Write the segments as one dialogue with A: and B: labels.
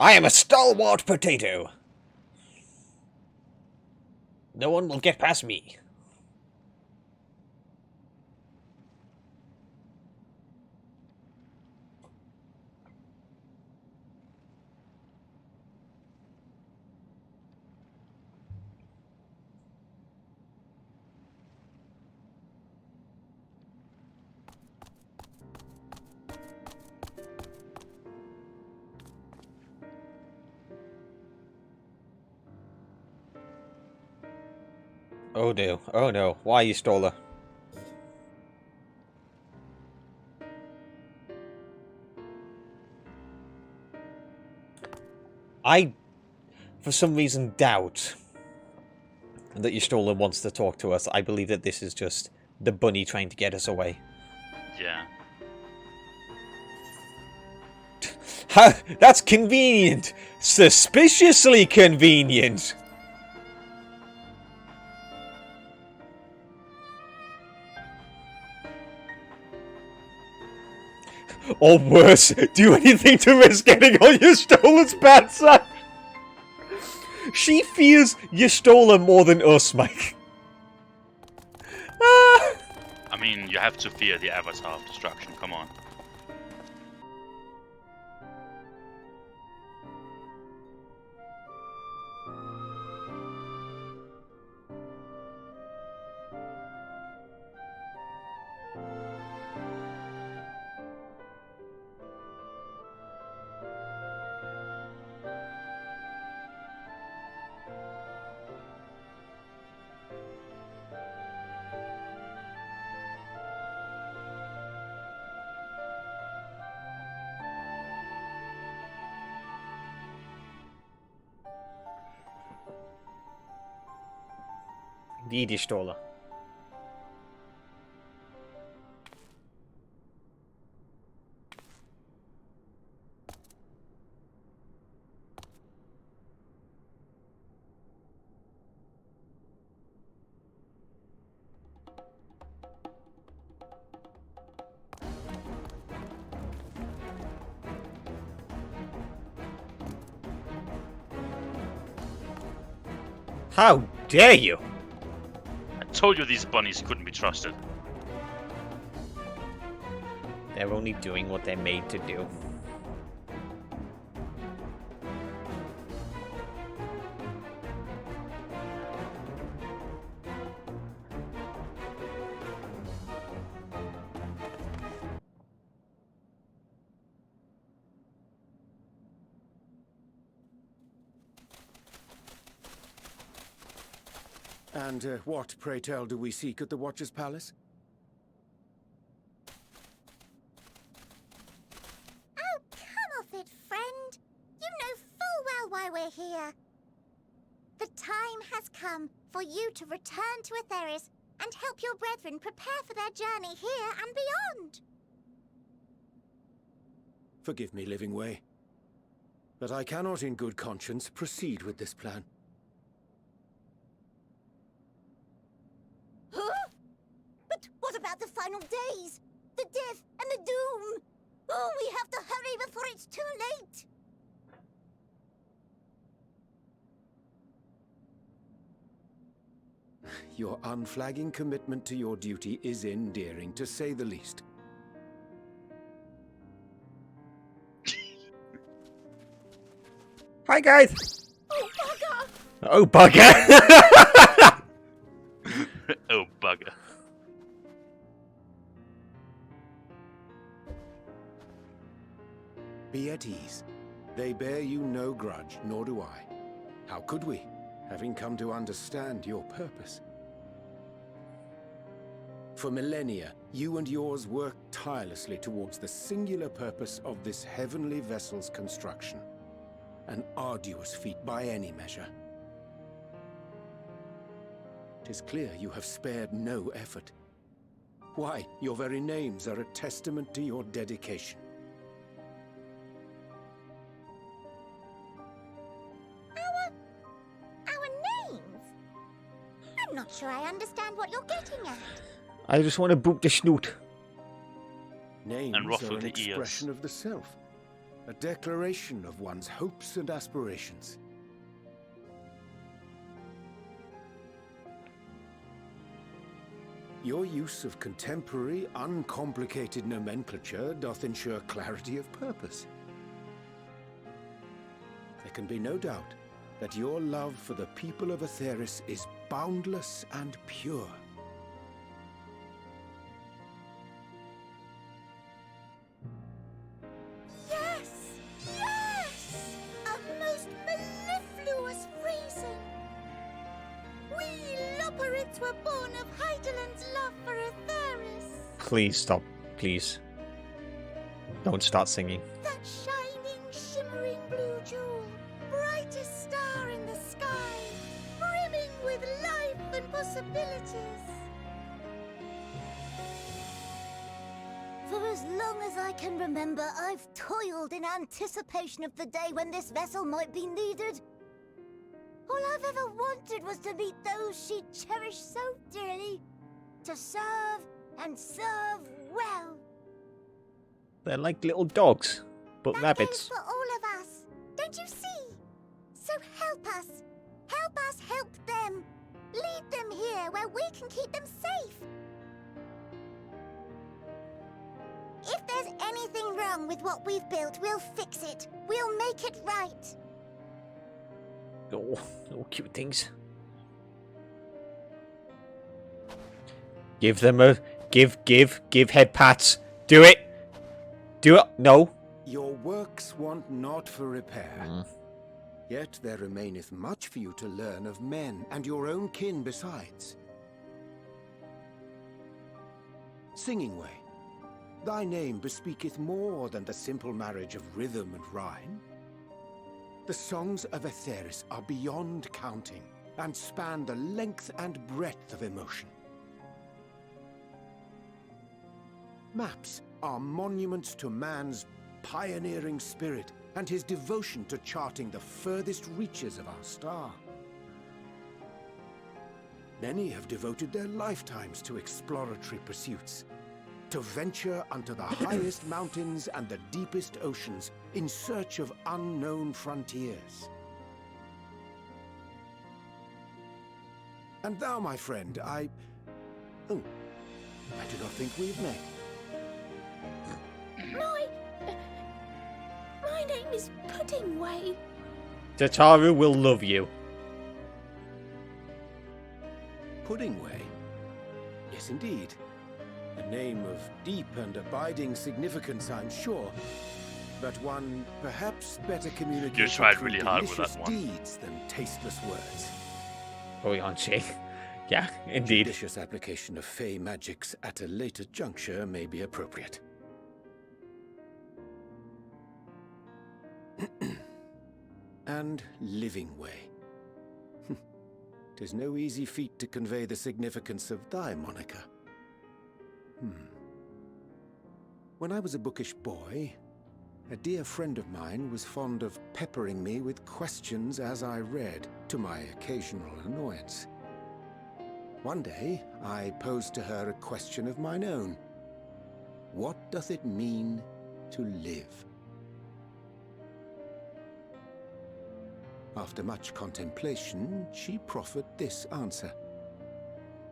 A: I am a stalwart potato. No one will get past me. Oh no, oh no, why you stole her? I, for some reason, doubt that your stolen wants to talk to us. I believe that this is just the bunny trying to get us away.
B: Yeah.
A: That's convenient! Suspiciously convenient! Or worse, do anything to risk getting on your stolen's bad side! She fears you stole her more than us, Mike.
B: I mean, you have to fear the Avatar of Destruction, come on.
A: Indeed, you stole her. How dare you!
B: I told you these bunnies couldn't be trusted.
A: They're only doing what they're made to do.
C: And what, pray tell, do we seek at the Watcher's Palace?
D: Oh, come off it, friend. You know full well why we're here. The time has come for you to return to Etheris and help your brethren prepare for their journey here and beyond.
C: Forgive me, Living Way, but I cannot in good conscience proceed with this plan.
D: Huh? But what about the final days? The death and the doom? Oh, we have to hurry before it's too late.
C: Your unflagging commitment to your duty is endearing, to say the least.
A: Hi, guys!
D: Oh, bugger!
A: Oh, bugger!
B: Oh, bugger.
C: Be at ease. They bear you no grudge, nor do I. How could we, having come to understand your purpose? For millennia, you and yours worked tirelessly towards the singular purpose of this heavenly vessel's construction. An arduous feat by any measure. It is clear you have spared no effort. Why, your very names are a testament to your dedication.
D: Our names? I'm not sure I understand what you're getting at.
A: I just want to boot the snoot.
C: Names
B: And ruffle
C: are an
B: the ears.
C: expression of the self. a declaration of one's hopes and aspirations. Your use of contemporary, uncomplicated nomenclature doth ensure clarity of purpose. There can be no doubt that your love for the people of Aetheris is boundless and pure.
D: Yes! Yes! A most mellifluous reason! We Loperids were born of Heideland's love for Aetheris.
A: Please stop. Please. Don't start singing.
D: That shining, shimmering blue jewel, brightest star in the sky, brimming with life and possibilities. For as long as I can remember, I've toiled in anticipation of the day when this vessel might be needed. All I've ever wanted was to meet those she cherished so dearly, to serve and serve well.
A: They're like little dogs, but
D: That
A: rabbits.
D: goes for all of us, don't you see? So help us. Help us help them. Lead them here where we can keep them safe. If there's anything wrong with what we've built, we'll fix it. We'll make it right.
A: Oh, little cute things. Give them a give head pats. Do it. Do it. No.
C: Your works want not for repair. Yet there remaineth much for you to learn of men and your own kin besides. Singing Way, thy name bespeaketh more than the simple marriage of rhythm and rhyme. The songs of Aetheris are beyond counting, and span the length and breadth of emotion. Maps are monuments to man's pioneering spirit and his devotion to charting the furthest reaches of our star. Many have devoted their lifetimes to exploratory pursuits, to venture unto the highest mountains and the deepest oceans in search of unknown frontiers. And thou, my friend, I do not think we've met.
E: My name is Puddingway.
A: Tataru will love you.
C: Puddingway? Yes, indeed. A name of deep and abiding significance, I'm sure. But one perhaps better communicated
B: You tried
C: through
B: really hard with
C: delicious
B: that one.
C: deeds than tasteless words.
A: Oh, aren't she? Yeah, indeed.
C: Judicious application of fey magics at a later juncture may be appropriate. And Living Way. 'Tis no easy feat to convey the significance of thy moniker. When I was a bookish boy, a dear friend of mine was fond of peppering me with questions as I read, to my occasional annoyance. One day, I posed to her a question of mine own. What doth it mean to live? After much contemplation, she proffered this answer.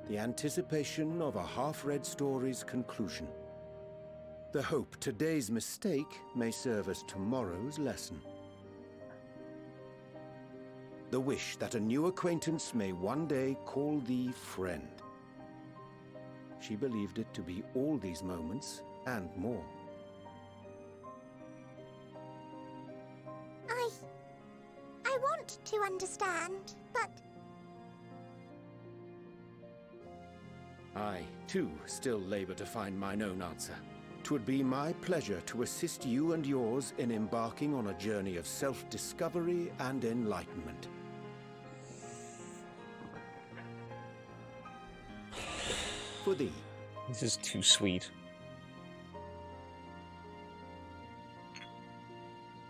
C: The anticipation of a half-read story's conclusion. The hope today's mistake may serve as tomorrow's lesson. The wish that a new acquaintance may one day call thee friend. She believed it to be all these moments and more.
D: I want to understand, but
C: I, too, still labor to find mine own answer. 'Twould be my pleasure to assist you and yours in embarking on a journey of self-discovery and enlightenment. For thee,
A: This is too sweet.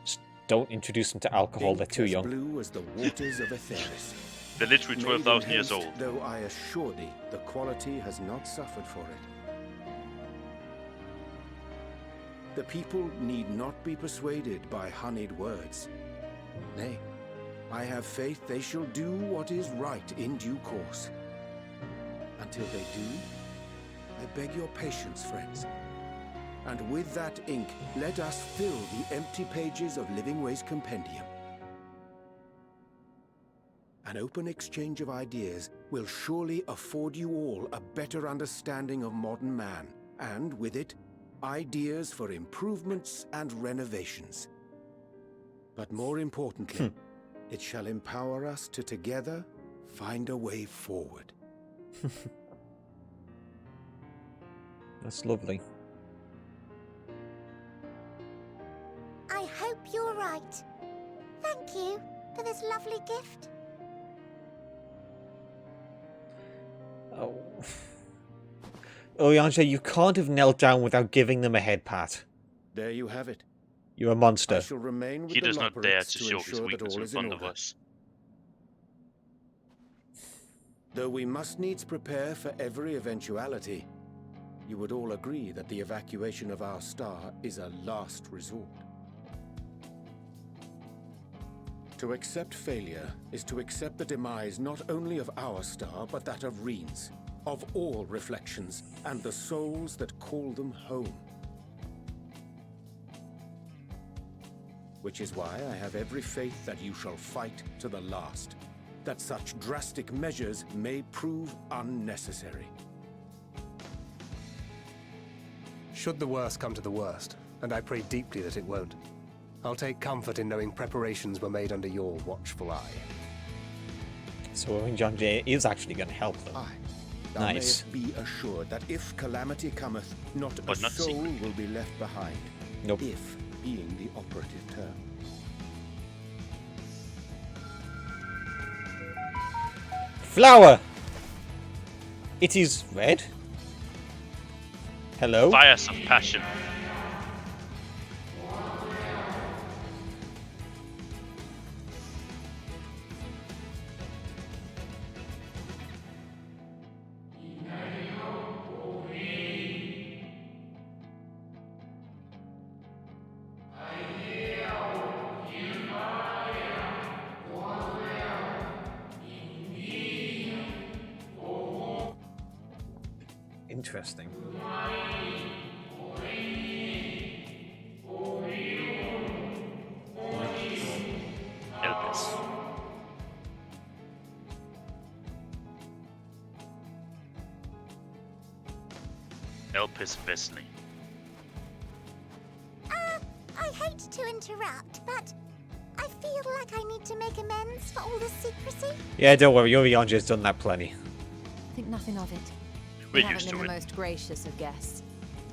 A: Just don't introduce them to alcohol, they're too
C: ink as
A: young.
C: blue as the waters of Aetheris.
B: They're literally
C: Made in
B: 12,000 years
C: haste,
B: old.
C: Though I assure thee, the quality has not suffered for it. the people need not be persuaded by honeyed words. Nay, I have faith they shall do what is right in due course. Until they do, I beg your patience, friends. And with that ink, let us fill the empty pages of Living Way's compendium. An open exchange of ideas will surely afford you all a better understanding of modern man, and with it, ideas for improvements and renovations. But more importantly, it shall empower us to together find a way forward.
A: That's lovely.
D: I hope you're right. Thank you for this lovely gift.
A: Oh. Oyanja, you can't have knelt down without giving them a head pat.
C: There you have it.
A: You're a monster.
C: I shall remain with
B: He
C: the
B: does not dare
C: Loporrits
B: to show his
C: ensure that
B: weakness
C: all
B: in
C: is in
B: front of
C: order.
B: us.
C: Though we must needs prepare for every eventuality, you would all agree that the evacuation of our star is a last resort. To accept failure is to accept the demise not only of our star, but that of Reen's, of all reflections, and the souls that call them home. Which is why I have every faith that you shall fight to the last, that such drastic measures may prove unnecessary.
F: Should the worst come to the worst, and I pray deeply that it won't, I'll take comfort in knowing preparations were made under your watchful eye.
A: So Oyanja is actually going to help them.
C: Aye. Thou
A: Nice.
C: mayest be assured that if calamity cometh, not
B: But
C: a
B: not
C: soul
B: secretly.
C: will be left behind.
A: Nope.
C: If being the operative term.
A: Flower! It is red? Hello?
B: Fires of passion.
A: Interesting.
B: Elpis. Elpis Vesely.
D: I hate to interrupt, but I feel like I need to make amends for all the secrecy.
A: Yeah, don't worry, Oyanja's done that plenty.
G: Think nothing of it.
B: We're
G: haven't
B: used
G: been
B: to
G: the
B: it.
G: most gracious of guests.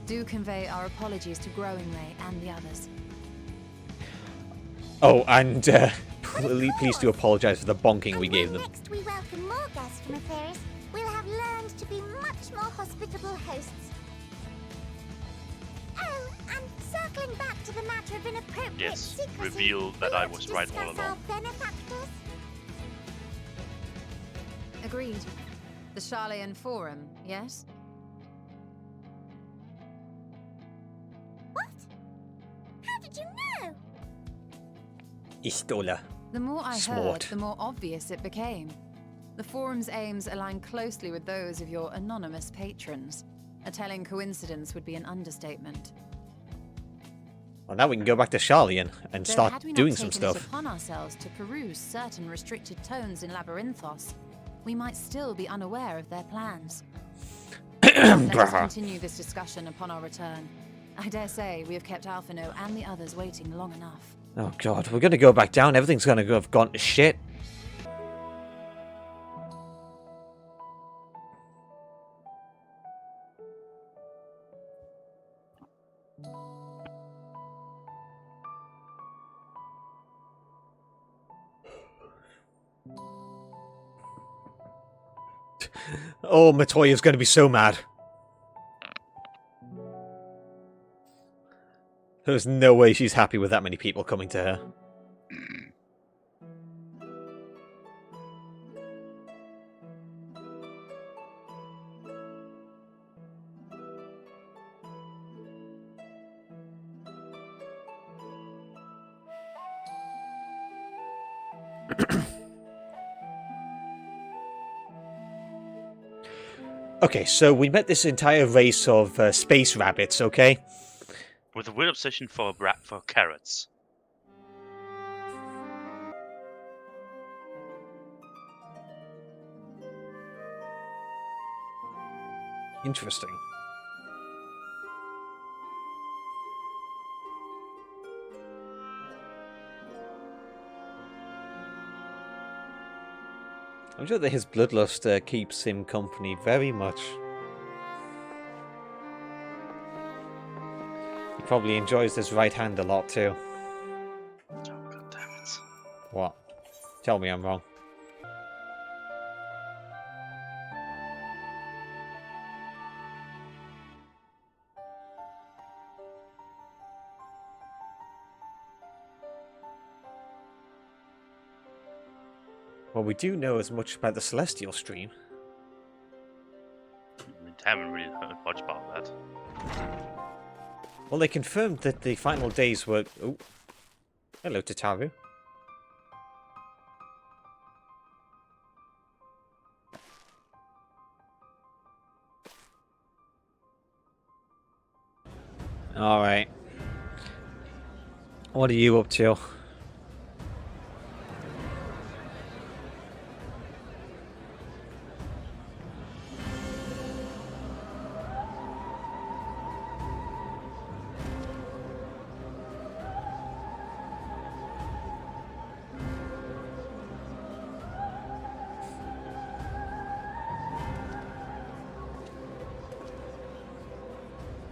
G: Do convey our apologies to Growing Ray and the others.
A: Oh, and please do apologise for the bonking we
D: And
A: gave
D: when
A: them.
D: next we welcome more guests from Atheris, we'll have learned to be much more hospitable hosts. Oh, and circling back to the matter of inappropriate
B: Yes,
D: secrecy,
B: reveal that
D: we
B: I
D: ought
B: was
D: to
B: right all
D: discuss our
B: along.
D: benefactors.
G: Agreed. The Charleyan Forum, yes?
D: What? How did you know?
A: Istola.
G: The more I
A: Smart.
G: heard, the more obvious it became. The Forum's aims align closely with those of your anonymous patrons. A telling coincidence would be an understatement.
A: Well, now we can go back to Charlian and
G: Though
A: start
G: had we not
A: doing some
G: taken it
A: stuff.
G: upon ourselves to peruse certain restricted tones in Labyrinthos, we might still be unaware of their plans. Let us continue this discussion upon our return. I dare say we have kept Alphino and the others waiting long enough.
A: Oh god, we're gonna go back down. Everything's gonna have gone to shit. Oh, Matoya's gonna be so mad. There's no way she's happy with that many people coming to her. Okay, so we met this entire race of space rabbits, okay?
B: With a weird obsession for carrots.
A: Interesting. I'm sure that his bloodlust keeps him company very much. He probably enjoys this right hand a lot too.
B: Oh, God damn it.
A: What? Tell me I'm wrong. Well, we do know as much about the Celestial Stream.
B: We haven't really heard much about that.
A: Well, they confirmed that the final days were... Oh. Hello, Tataru. Alright. What are you up to?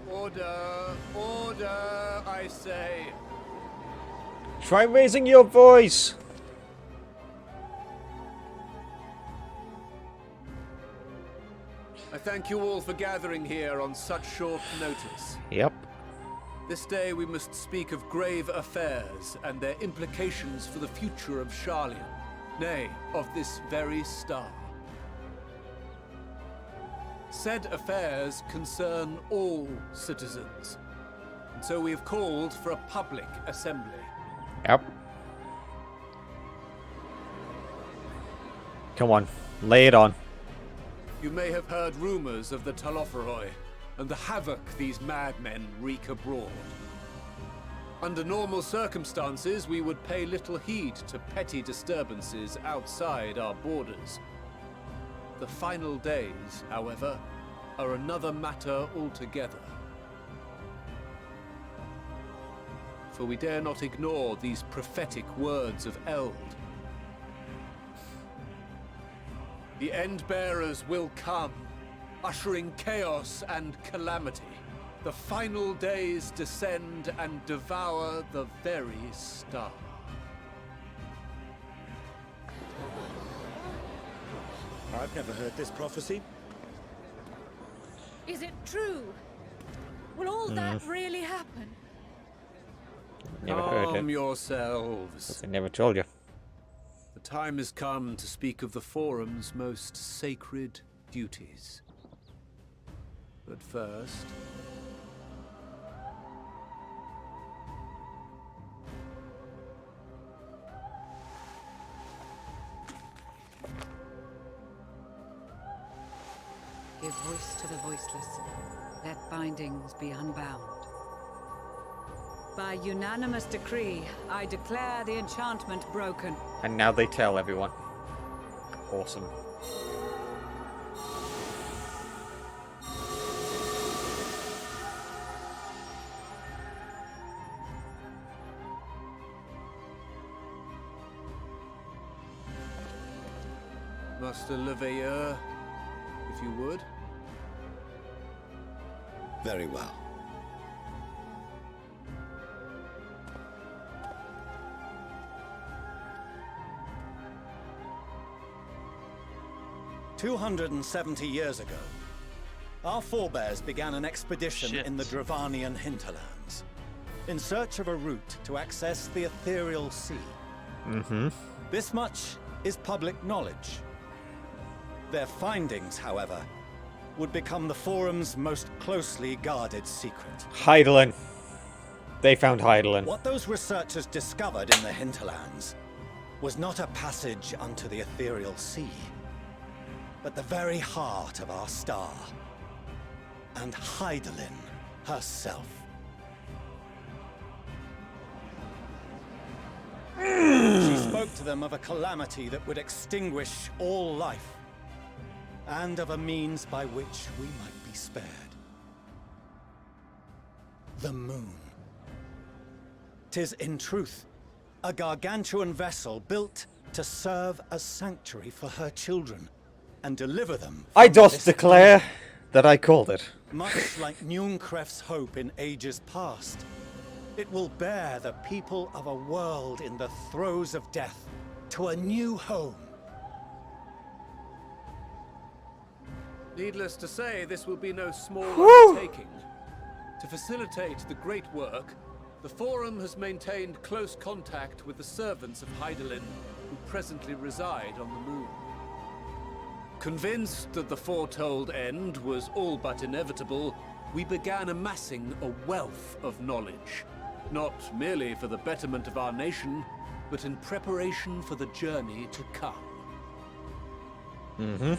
F: Order! Order, I say!
A: Try raising your voice!
F: I thank you all for gathering here on such short notice.
A: Yep.
F: This day we must speak of grave affairs and their implications for the future of Sharlayan, nay, of this very star. Said affairs concern all citizens, and so we have called for a public assembly.
A: Yep. Come on, lay it on.
F: You may have heard rumors of the Telophoroi and the havoc these madmen wreak abroad. Under normal circumstances, we would pay little heed to petty disturbances outside our borders. The final days, however, are another matter altogether. For we dare not ignore these prophetic words of Eld. The Endbearers will come, ushering chaos and calamity. The final days descend and devour the very star.
H: I've never heard this prophecy.
E: Is it true? Will all that really happen?
A: Never heard
F: Calm
A: it.
F: yourselves.
A: I never told you.
F: The time has come to speak of the Forum's most sacred duties. But first...
I: Give voice to the voiceless. Let bindings be unbound. By unanimous decree, I declare the enchantment broken.
A: And now they tell everyone. Awesome.
F: Master Leveilleur, if you would.
H: Very well. "270 years ago, our forebears began an expedition in the Dravanian hinterlands, in search of a route to access the ethereal sea. This much is public knowledge. Their findings, however, would become the Forum's most closely guarded secret.
A: Hydaelyn. They found Hydaelyn.
H: What those researchers discovered in the hinterlands was not a passage unto the ethereal sea, at the very heart of our star. And Hydaelyn herself. She spoke to them of a calamity that would extinguish all life, and of a means by which we might be spared. The moon. 'Tis in truth a gargantuan vessel built to serve as sanctuary for her children and deliver them.
A: I doth declare that I called it.
H: Much like Nunkref's hope in ages past, it will bear the people of a world in the throes of death to a new home.
F: Needless to say, this will be no small undertaking. To facilitate the great work, the Forum has maintained close contact with the servants of Hydaelyn, who presently reside on the moon. Convinced that the foretold end was all but inevitable, we began amassing a wealth of knowledge, not merely for the betterment of our nation, but in preparation for the journey to come.
A: Mm-hmm.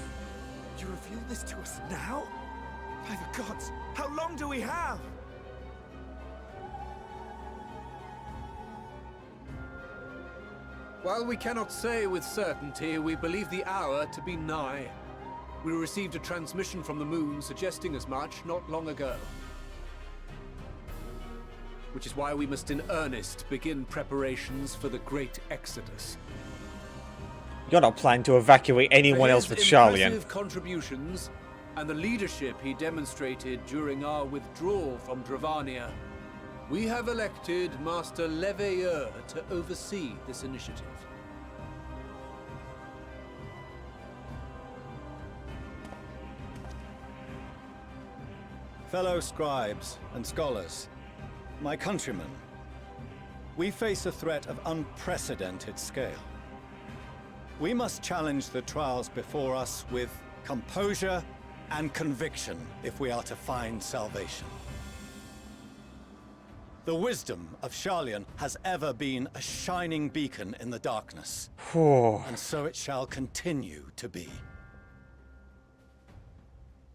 J: You reveal this to us now? By the gods, how long do we have?
F: While we cannot say with certainty, we believe the hour to be nigh. We received a transmission from the moon suggesting as much not long ago. Which is why we must in earnest begin preparations for the great exodus.
A: You're not planning to evacuate anyone else with Sharlayan.
F: Impressive contributions and the leadership he demonstrated during our withdrawal from Dravania, we have elected Master Leveilleur to oversee this initiative.
H: Fellow scribes and scholars, my countrymen, we face a threat of unprecedented scale. We must challenge the trials before us with composure and conviction if we are to find salvation. The wisdom of Sharlayan has ever been a shining beacon in the darkness, and so it shall continue to be.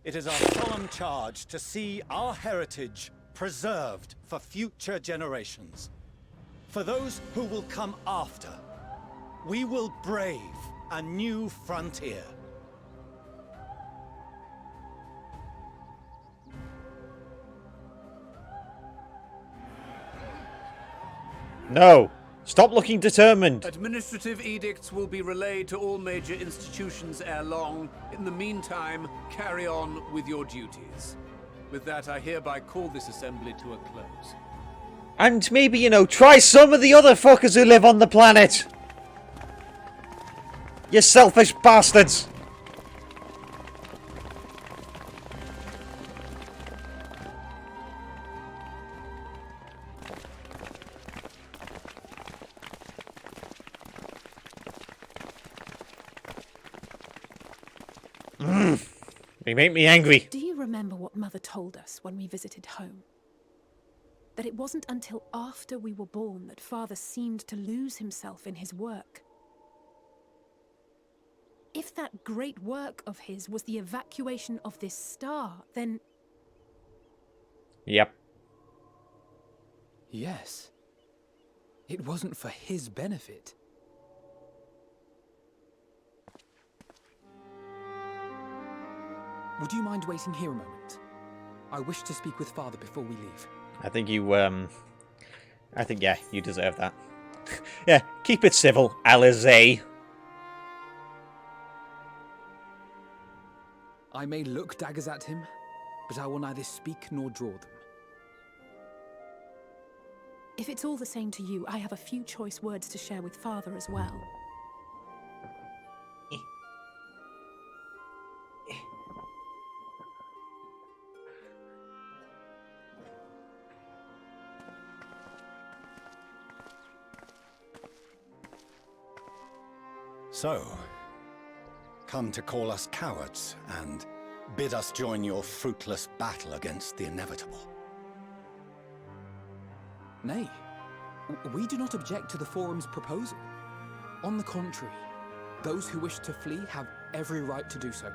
H: It is our solemn charge to see our heritage preserved for future generations. For those who will come after, we will brave a new frontier.
A: No! Stop looking determined!
F: Administrative edicts will be relayed to all major institutions ere long. In the meantime, carry on with your duties. With that, I hereby call this assembly to a close.
A: And maybe, you know, try some of the other fuckers who live on the planet! You selfish bastards! They make me angry.
E: Do you remember what Mother told us when we visited home? That it wasn't until after we were born that Father seemed to lose himself in his work. If that great work of his was the evacuation of this star, then...
A: Yep.
J: Yes. It wasn't for his benefit. Would you mind waiting here a moment? I wish to speak with Father before we leave.
A: I think you, yeah, you deserve that. Yeah, keep it civil, Alizé.
J: I may look daggers at him, but I will neither speak nor draw them.
E: If it's all the same to you, I have a few choice words to share with Father as well.
H: So, come to call us cowards and bid us join your fruitless battle against the inevitable.
J: Nay, we do not object to the Forum's proposal. On the contrary, those who wish to flee have
K: every right to do so.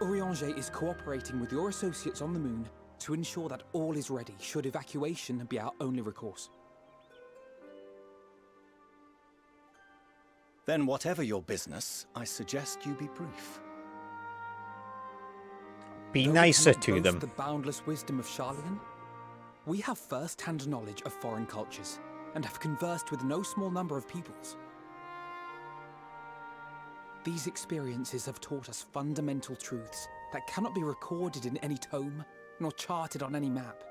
K: Urianger is cooperating with your associates on the moon to ensure that all is ready should evacuation be our only recourse.
H: Then whatever your business, I suggest you be brief.
A: Be
K: Though
A: nicer
K: we cannot
A: to
K: boast
A: them.
K: the boundless wisdom of Charlemagne, we have first-hand knowledge of foreign cultures and have conversed with no small number of peoples. These experiences have taught us fundamental truths that cannot be recorded in any tome nor charted on any map.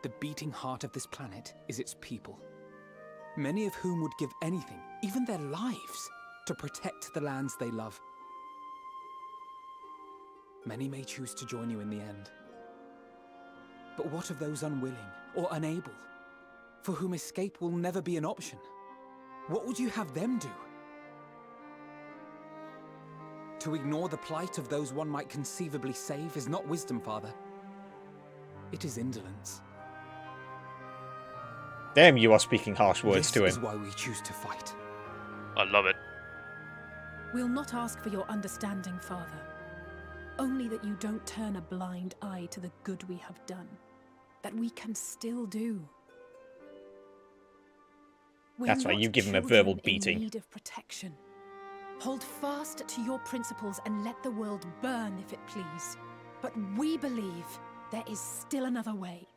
K: The beating heart of this planet is its people, many of whom would give anything, even their lives, to protect the lands they love. Many may choose to join you in the end. But what of those unwilling or unable, for whom escape will never be an option? What would you have them do? To ignore the plight of those one might conceivably save is not wisdom, Father. It is indolence.
A: Damn, you are speaking harsh words
K: This
A: to
K: is
A: him.
K: why we choose to fight.
B: I love it.
E: We'll not ask for your understanding, Father. Only that you don't turn a blind eye to the good we have done. That we can still do. We're
A: That's why
E: not
A: you give him a
E: children
A: verbal
E: in
A: beating.
E: need of protection. Hold fast to your principles and let the world burn if it please. But we believe there is still another way.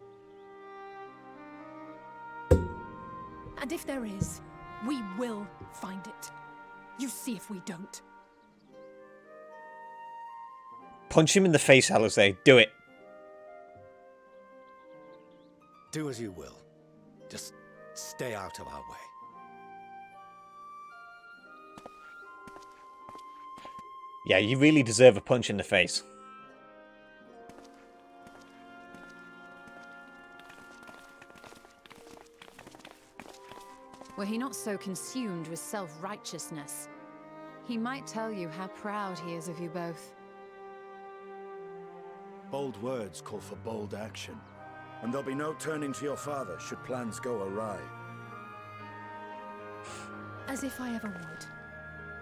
E: And if there is, we will find it. You see if we don't.
A: Punch him in the face, Alizé. Do it.
C: Do as you will. Just stay out of our way.
A: Yeah, you really deserve a punch in the face.
G: Were he not so consumed with self-righteousness, he might tell you how proud he is of you both.
L: Bold words call for bold action, and there'll be no turning to your father should plans go awry.
E: As if I ever would.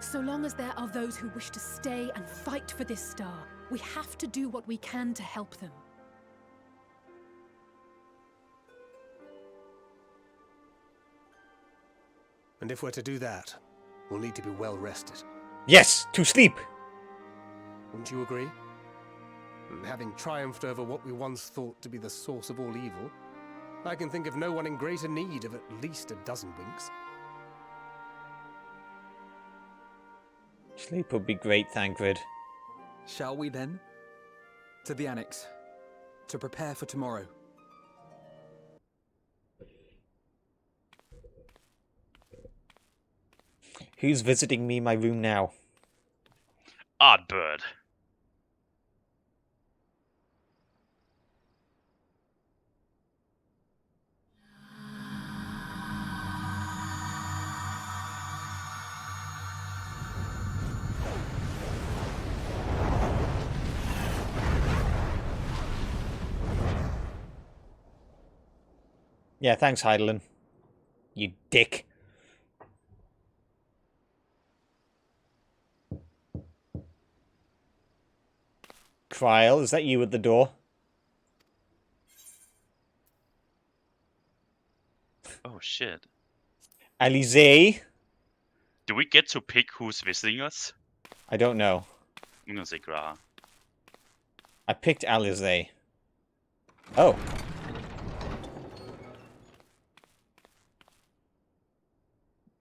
E: So long as there are those who wish to stay and fight for this star, we have to do what we can to help them.
M: And if we're to do that, we'll need to be well rested.
A: Yes, to sleep.
M: Wouldn't you agree? And having triumphed over what we once thought to be the source of all evil, I can think of no one in greater need of at least a dozen winks.
A: Sleep would be great, Thancred.
K: Shall we then? To the Annex, to prepare for tomorrow.
A: Who's visiting me in my room now?
B: Artbird.
A: Yeah, thanks, Heidelin. You dick. Kryl, is that you at the door?
B: Oh shit.
A: Alizé?
B: Do we get to pick who's visiting us?
A: I don't know.
B: I'm gonna say Graha.
A: I picked Alizé. Oh.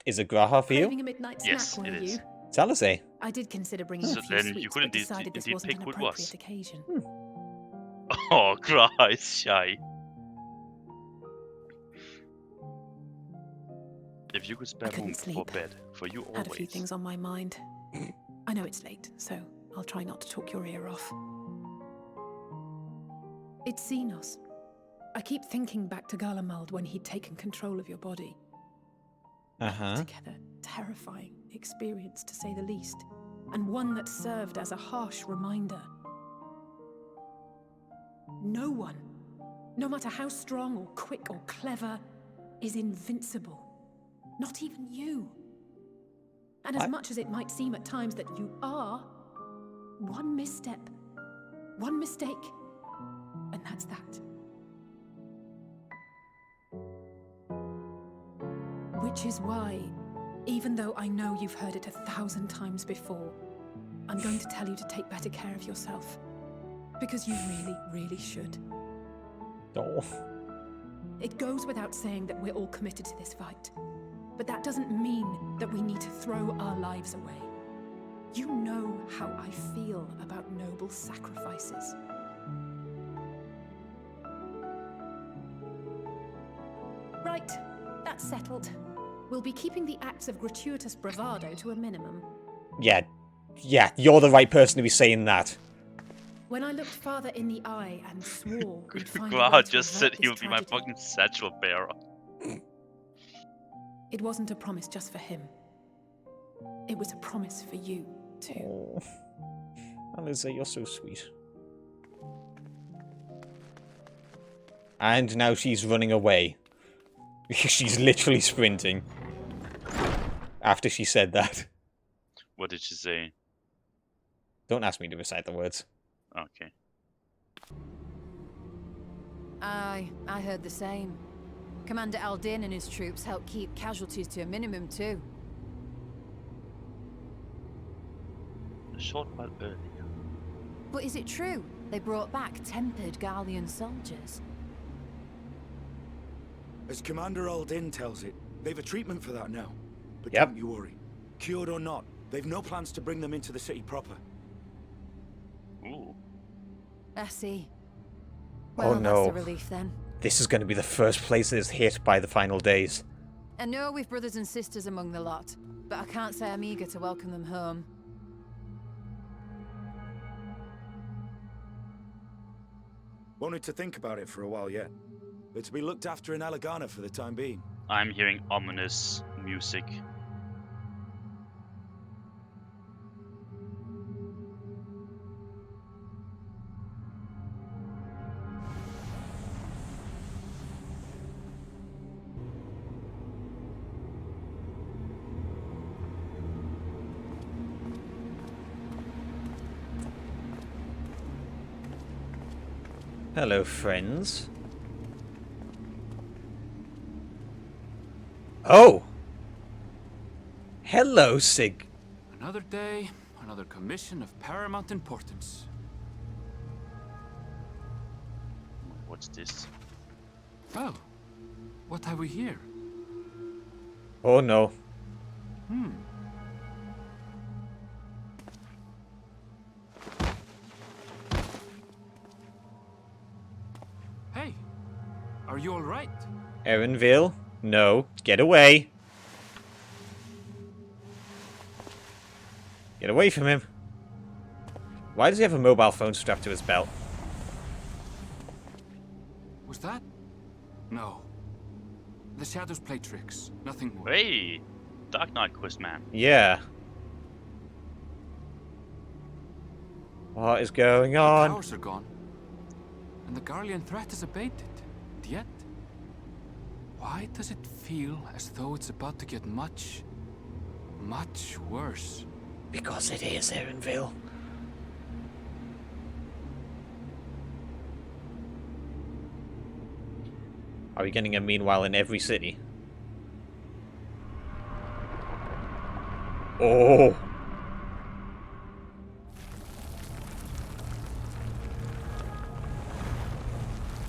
A: Is it Graha for you?
E: Craving a midnight
B: Yes,
E: snack,
B: it
E: were
B: is.
E: you?
A: It's Alizé.
E: I did consider bringing
B: So
E: a few
B: then
E: sweets,
B: you couldn't
E: but decided this
B: indeed
E: wasn't
B: pick
E: an
B: who it was.
E: appropriate occasion.
B: Oh, Graha is shy. If you could spare
E: I couldn't
B: room
E: sleep.
B: for bed, for you always.
E: Had a few things on my mind. I know it's late, so I'll try not to talk your ear off. It's Xenos. I keep thinking back to Garlemald when he'd taken control of your body.
A: Uh-huh.
E: Together, terrifying experience to say the least, and one that served as a harsh reminder. No one, no matter how strong or quick or clever, is invincible. Not even you. And as much as it might seem at times that you are, one misstep, one mistake, and that's that. Which is why, even though I know you've heard it 1,000 times before, I'm going to tell you to take better care of yourself. Because you really, really should.
A: Oh.
E: It goes without saying that we're all committed to this fight. But that doesn't mean that we need to throw our lives away. You know how I feel about noble sacrifices. Right, that's settled. We'll be keeping the acts of gratuitous bravado to a minimum.
A: Yeah, you're the right person to be saying that.
E: When I looked father in the eye and swore we'd find a
B: Wow,
E: way to
B: just
E: avert
B: said he
E: this
B: would be my
E: tragedy,
B: fucking satchel bearer.
E: it wasn't a promise just for him. It was a promise for you, too.
A: Oh. Aliza, you're so sweet. And now she's running away. Because she's literally sprinting. After she said that.
B: What did she say?
A: Don't ask me to recite the words.
B: Okay.
G: I heard the same. Commander Aldin and his troops helped keep casualties to a minimum too.
B: A short while earlier.
G: But is it true? They brought back tempered Gallian soldiers.
L: As Commander Aldin tells it, they've a treatment for that now. But
A: Yep.
L: don't you worry. Cured or not, they've no plans to bring them into the city proper.
B: Ooh.
G: I see.
A: Oh,
G: Well,
A: no.
G: that's a relief then.
A: This is going to be the first place that is hit by the final days.
G: I know we've brothers and sisters among the lot, but I can't say I'm eager to welcome them home.
L: Wanted to think about it for a while yet. They're to be looked after in Alagana for the time being.
B: I'm hearing ominous music.
A: Hello, friends. Oh! Hello, Sig.
N: Another day, another commission of paramount importance.
B: What's this?
N: Oh, what have we here?
A: Oh no.
N: Hey, are you all right?
A: Erenville? No. Get away. Get away from him. Why does he have a mobile phone strapped to his belt?
N: Was that? No. The shadows play tricks, nothing more.
B: Hey! Dark Knight quest, man.
A: Yeah. What is going
N: The
A: on?
N: towers are gone, and the Garlean threat is abated. And yet, why does it feel as though it's about to get much, much worse?
A: Because it is, Erenville. Are we getting a meanwhile in every city? Oh!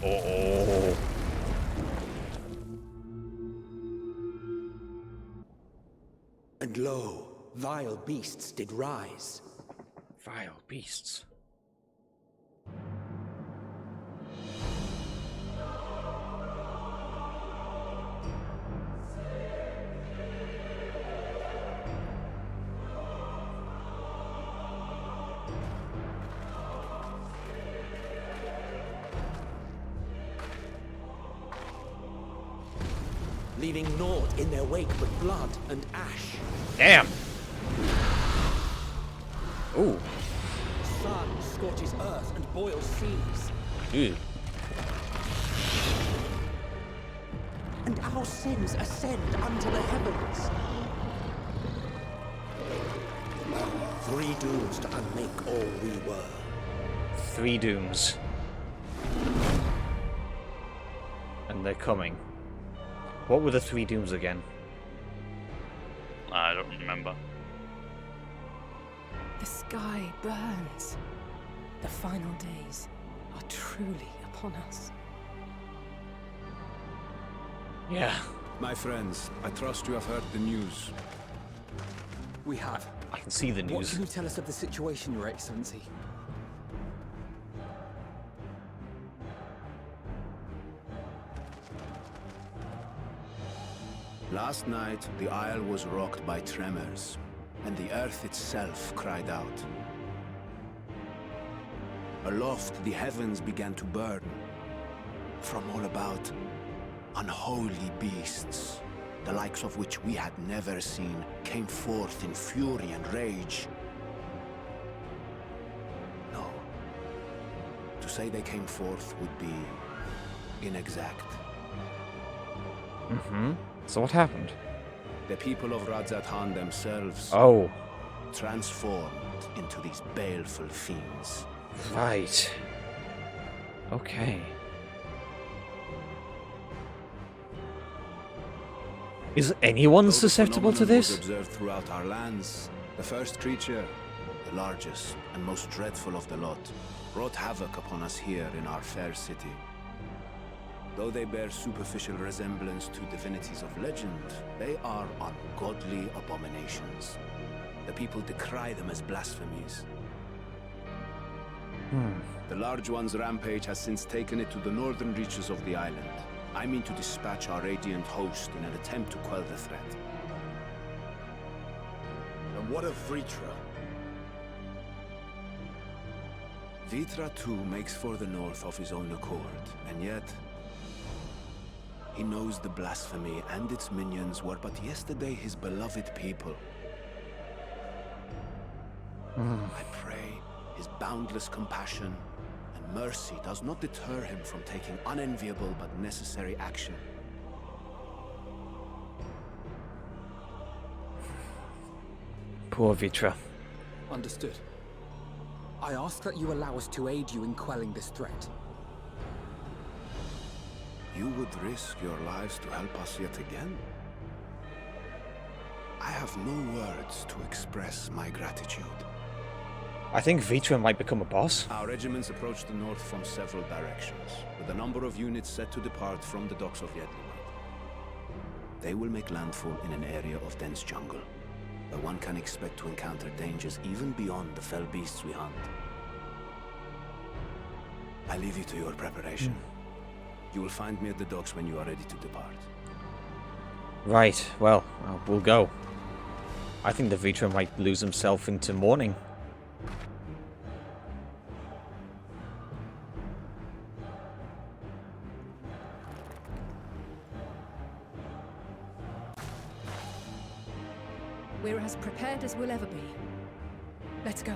A: Oh!
O: And lo, vile beasts did rise.
A: Vile beasts.
O: Leaving naught in their wake but blood and ash.
A: Damn! Ooh.
O: Sun scorches earth and boils seas.
A: Ew.
O: And our sins ascend unto the heavens.
L: 3 dooms to unmake all we were.
A: 3 dooms. And they're coming. What were the 3 dooms again?
B: I don't remember.
E: The sky burns. The final days are truly upon us.
A: Yeah.
F: My friends, I trust you have heard the news.
K: We have.
A: I can see the news.
K: What can you tell us of the situation, Your Excellency?
L: Last night, the Isle was rocked by tremors, and the earth itself cried out. Aloft, the heavens began to burn. From all about, unholy beasts, the likes of which we had never seen, came forth in fury and rage. No. To say they came forth would be inexact.
A: Mm-hmm. So what happened?
L: The people of Radz-at-Han themselves transformed into these baleful fiends.
A: Right. Okay. Is anyone susceptible to this?
L: Observed throughout our lands. The first creature, the largest and most dreadful of the lot, wrought havoc upon us here in our fair city. Though they bear superficial resemblance to divinities of legend, they are ungodly abominations. The people decry them as blasphemies. The large one's rampage has since taken it to the northern reaches of the island. I mean to dispatch our radiant host in an attempt to quell the threat.
C: And what of Vritra?
L: Vritra too makes for the north of his own accord, and yet he knows the blasphemy and its minions were but yesterday his beloved people. I pray his boundless compassion and mercy does not deter him from taking unenviable but necessary action.
A: Poor Vritra.
K: Understood. I ask that you allow us to aid you in quelling this threat.
L: You would risk your lives to help us yet again? I have no words to express my gratitude.
A: I think Vritra might become a boss.
L: Our regiments approach the north from several directions, with a number of units set to depart from the docks of Yedlinburg. They will make landfall in an area of dense jungle, where one can expect to encounter dangers even beyond the fell beasts we hunt. I leave you to your preparation. You will find me at the docks when you are ready to depart.
A: Right, well, we'll go. I think the Vritra might lose himself into mourning.
E: We're as prepared as we'll ever be. Let's go.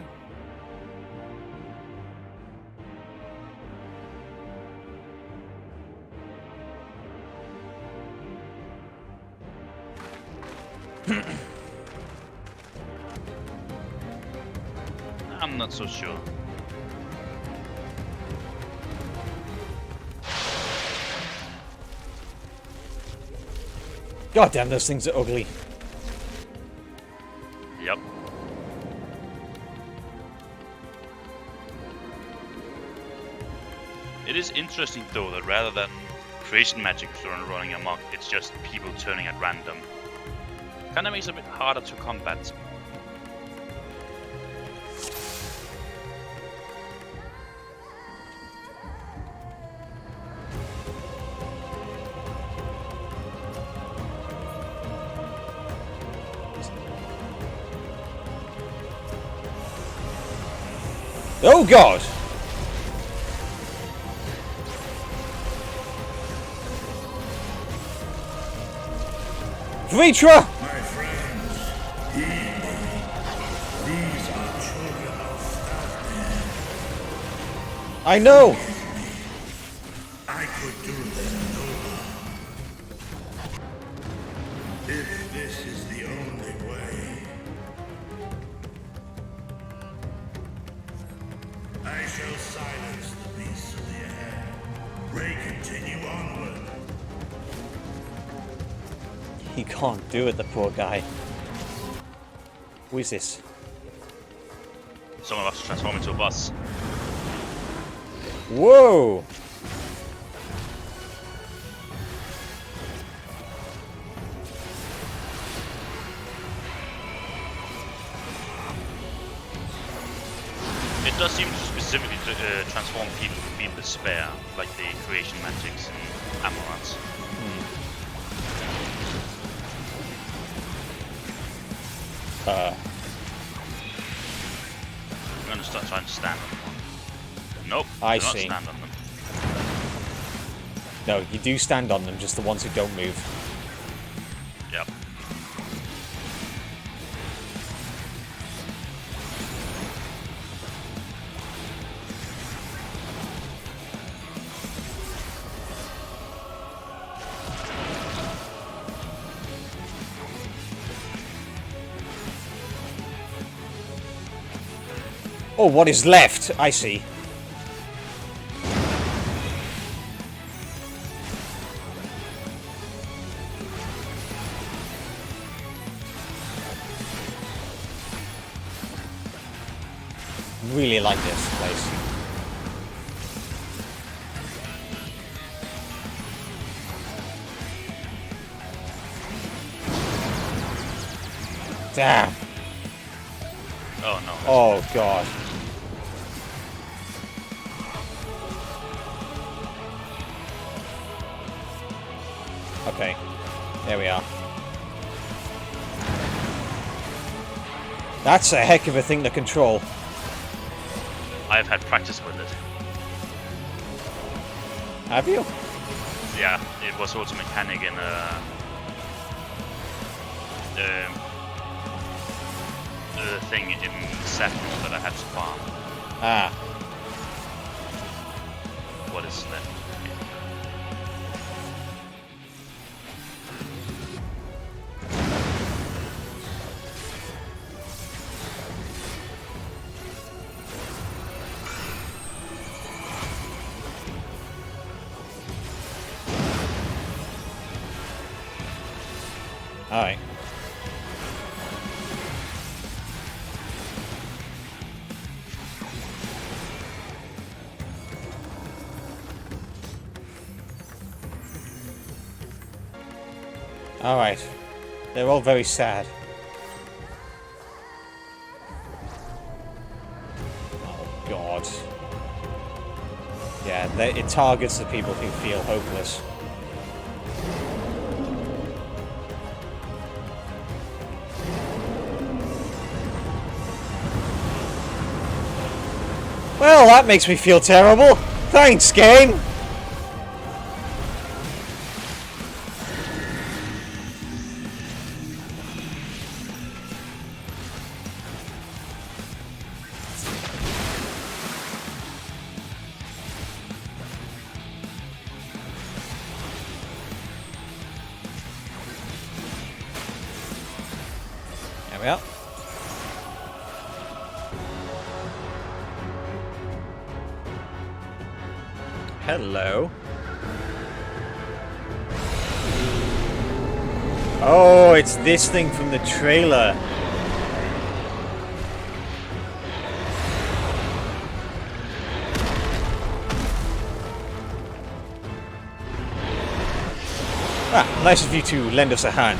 B: I'm not so sure.
A: God damn, those things are ugly.
B: Yep. It is interesting though that rather than creation magic running amok, it's just people turning at random. Kinda makes it a bit harder to combat.
A: Oh god! Vritra!
P: My friends, heed me. These are children of darkness.
A: I know!
P: I could do them no harm. If this is the only way. shall silence the beasts of the air. Pray continue onward.
A: He can't do it, the poor guy. Who is this?
B: Some of us transform into a bus.
A: Whoa!
B: It does seem to specifically transform people who feel despair, like the creation magics and Amorants. I'm gonna start trying to stand on them. Nope,
A: I
B: do not
A: see.
B: stand on them.
A: No, you do stand on them, just the ones who don't move.
B: Yep.
A: Oh, what is left? I see. Really like this place. Damn.
B: Oh no.
A: Oh god. Okay. There we are. That's a heck of a thing to control.
B: I've had practice with it.
A: Have you?
B: Yeah, it was also mechanic in the thing in Saturn that I had to farm.
A: Ah.
B: What is left?
A: Alright. Alright. They're all very sad. Oh god. Yeah, it targets the people who feel hopeless. Well, that makes me feel terrible. Thanks, game. There we are. Hello. Oh, it's this thing from the trailer. Ah, nice of you to lend us a hand.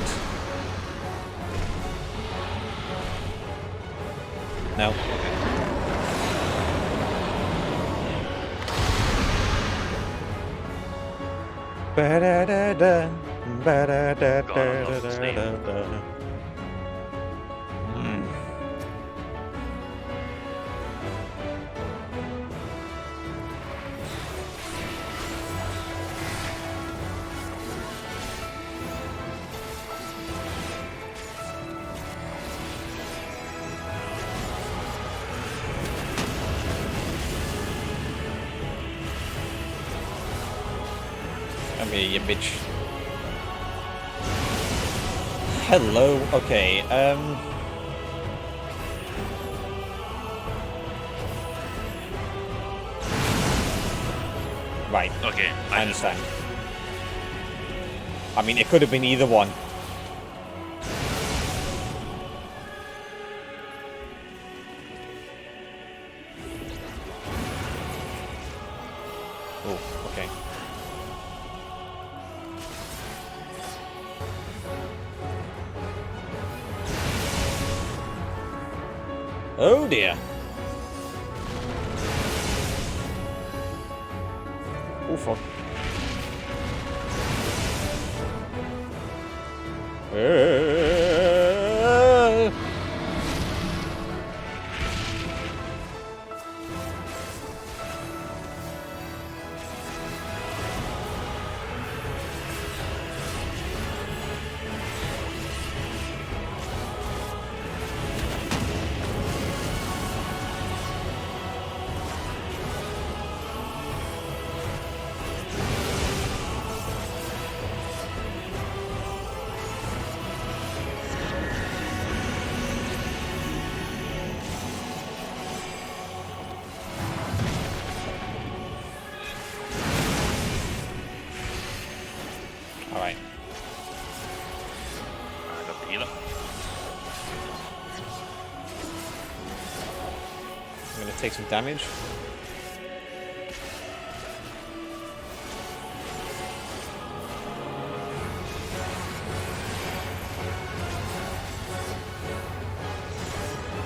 A: No. Ba-da-da-da, ba-da-da-da-da-da-da. Come here, you bitch. Hello. Okay. Right.
B: Okay,
A: I understand. I mean, it could have been either one. Oh, okay. Oh dear. Oh fuck. Alright.
B: I got the healer.
A: I'm gonna take some damage.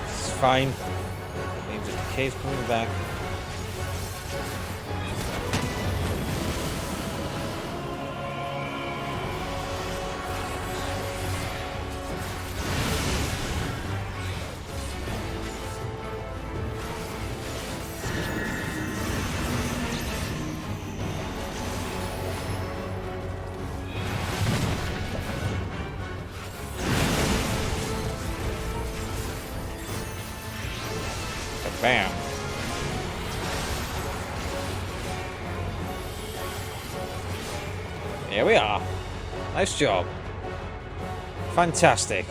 A: It's fine. Means the decay's coming back. Bam. Here we are. Nice job. Fantastic.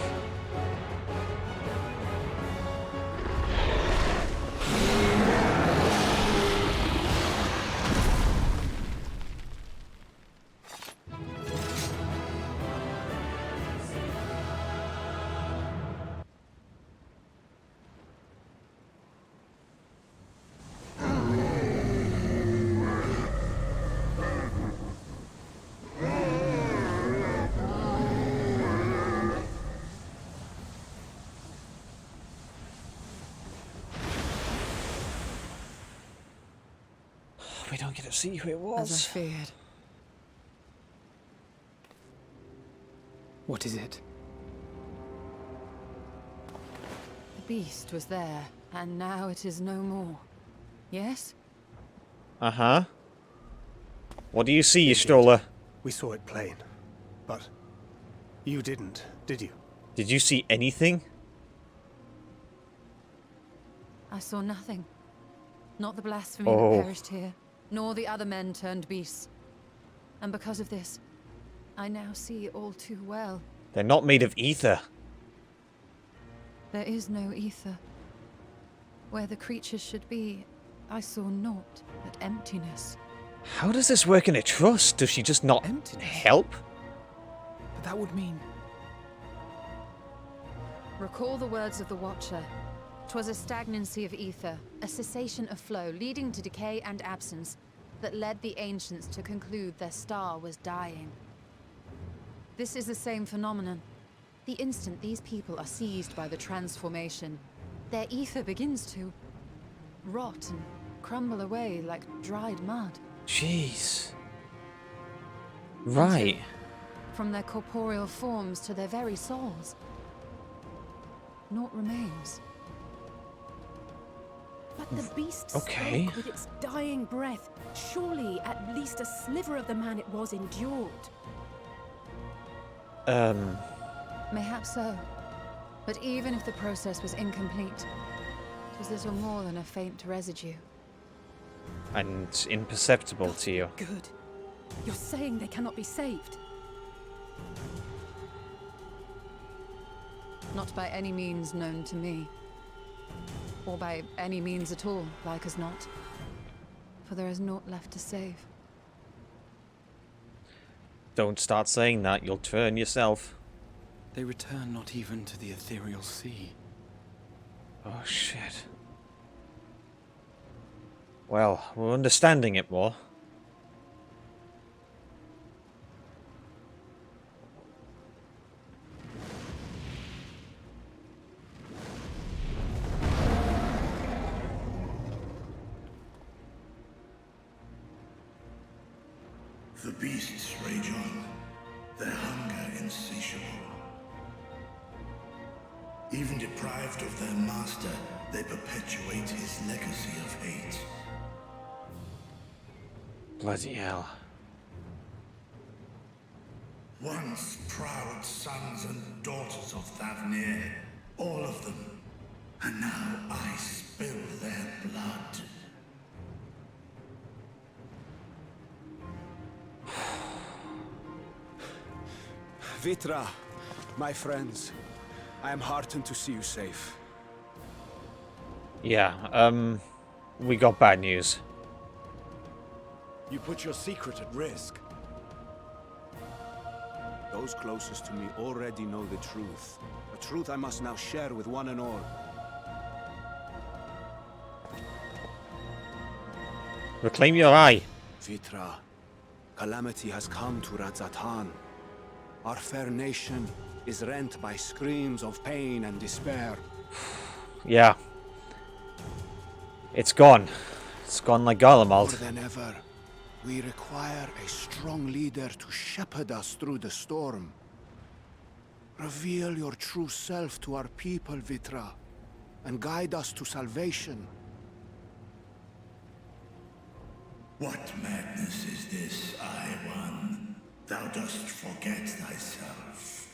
A: We don't get to see who it was.
G: As I feared.
K: What is it?
G: The beast was there, and now it is no more. Yes?
A: Uh-huh. What do you see, Y'shtola?
M: We saw it plain, but you didn't, did you?
A: Did you see anything?
G: I saw nothing. Not the blasphemy that perished here, nor the other men turned beasts. And because of this, I now see all too well.
A: They're not made of ether.
G: There is no ether. Where the creatures should be, I saw naught but emptiness.
A: How does this work in a trust? Does she just not help?
K: But that would mean...
G: Recall the words of the Watcher. 'Twas a stagnancy of ether, a cessation of flow, leading to decay and absence, that led the ancients to conclude their star was dying. This is the same phenomenon. The instant these people are seized by the transformation, their ether begins to rot and crumble away like dried mud.
A: Jeez. Right.
G: Until, from their corporeal forms to their very souls, naught remains.
E: But the beast spoke with its dying breath. Surely at least a sliver of the man it was endured.
G: Mayhaps so. But even if the process was incomplete, it was little more than a faint residue.
A: And imperceptible to you.
E: Good. You're saying they cannot be saved?
G: Not by any means known to me. Or by any means at all, like as not. For there is naught left to save.
A: Don't start saying that, you'll turn yourself.
K: They return not even to the ethereal sea.
A: Oh shit. Well, we're understanding it more.
P: The beasts rage on, their hunger insatiable. Even deprived of their master, they perpetuate his legacy of hate.
A: Bloody hell.
P: Once proud sons and daughters of Thavnir, all of them, and now I spill their blood.
L: Vitra, my friends, I am heartened to see you safe.
A: Yeah, we got bad news.
J: You put your secret at risk.
L: Those closest to me already know the truth. A truth I must now share with one and all.
A: Reclaim your eye.
L: Vitra, calamity has come to Radz-at-Han. Our fair nation is rent by screams of pain and despair.
A: Yeah. It's gone. It's gone like Garlemald.
L: More than ever, we require a strong leader to shepherd us through the storm. Reveal your true self to our people, Vitra, and guide us to salvation.
P: What madness is this, I-One? Thou dost forget thyself.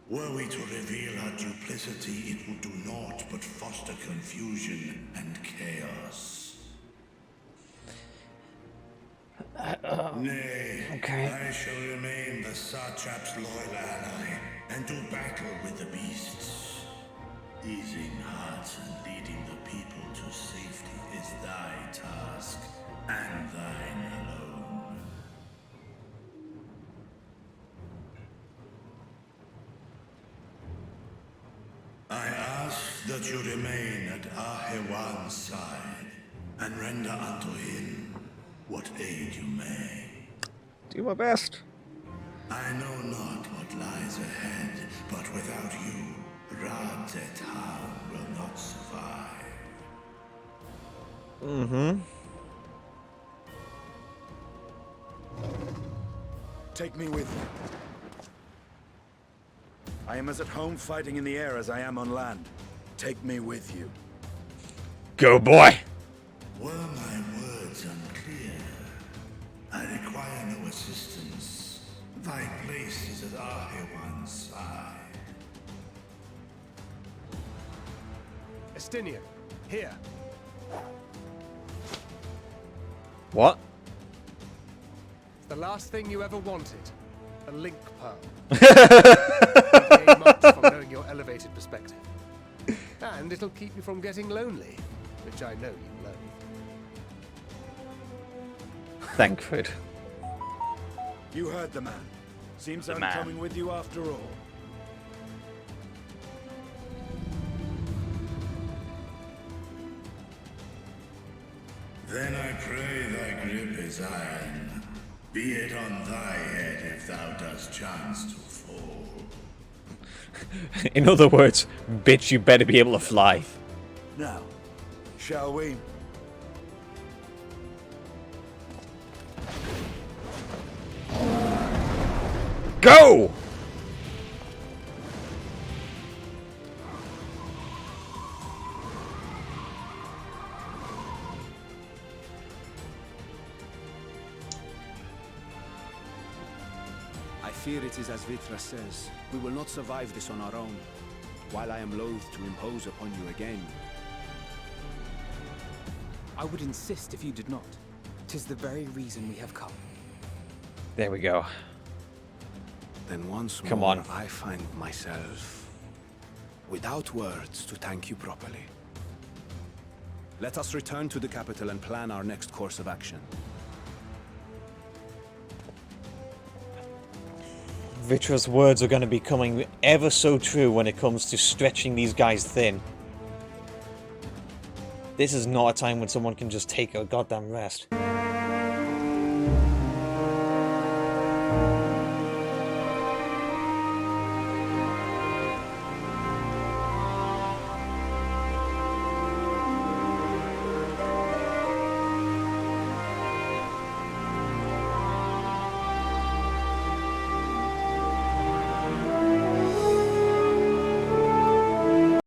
P: Were we to reveal our duplicity, it would do naught but foster confusion and chaos. Nay,
A: okay.
P: I shall remain the Satrap's loyal ally and do battle with the beasts. Easing hearts and leading the people to safety is thy task, and thine alone. I ask that you remain at Ahewan's side, and render unto him what aid you may.
A: Do my best.
P: I know not what lies ahead, but without you, Radz-at-Han will not survive.
A: Mm-hmm.
J: Take me with you. I am as at home fighting in the air as I am on land. Take me with you.
A: Go, boy!
P: Were my words unclear? I require no assistance. Thy place is at Ahewan's side.
M: Estinian, here.
A: What?
M: It's the last thing you ever wanted. A link pearl. You gain much from knowing your elevated perspective. And it'll keep you from getting lonely, which I know you loathe.
A: Thankford.
J: You heard the man. Seems
B: The
J: I'm
B: man.
J: coming with you after all.
P: Then I pray thy grip is iron. Be it on thy head if thou dost chance to fall.
A: In other words, bitch, you better be able to fly.
J: Now, shall we?
A: Go!
L: I fear it is as Vitra says. We will not survive this on our own. While I am loath to impose upon you again.
K: I would insist if you did not. 'Tis the very reason we have come.
A: There we go.
L: Then once
A: Come
L: more
A: on.
L: I find myself without words to thank you properly. Let us return to the capital and plan our next course of action.
A: Vitra's words are going to be coming ever so true when it comes to stretching these guys thin. This is not a time when someone can just take a goddamn rest.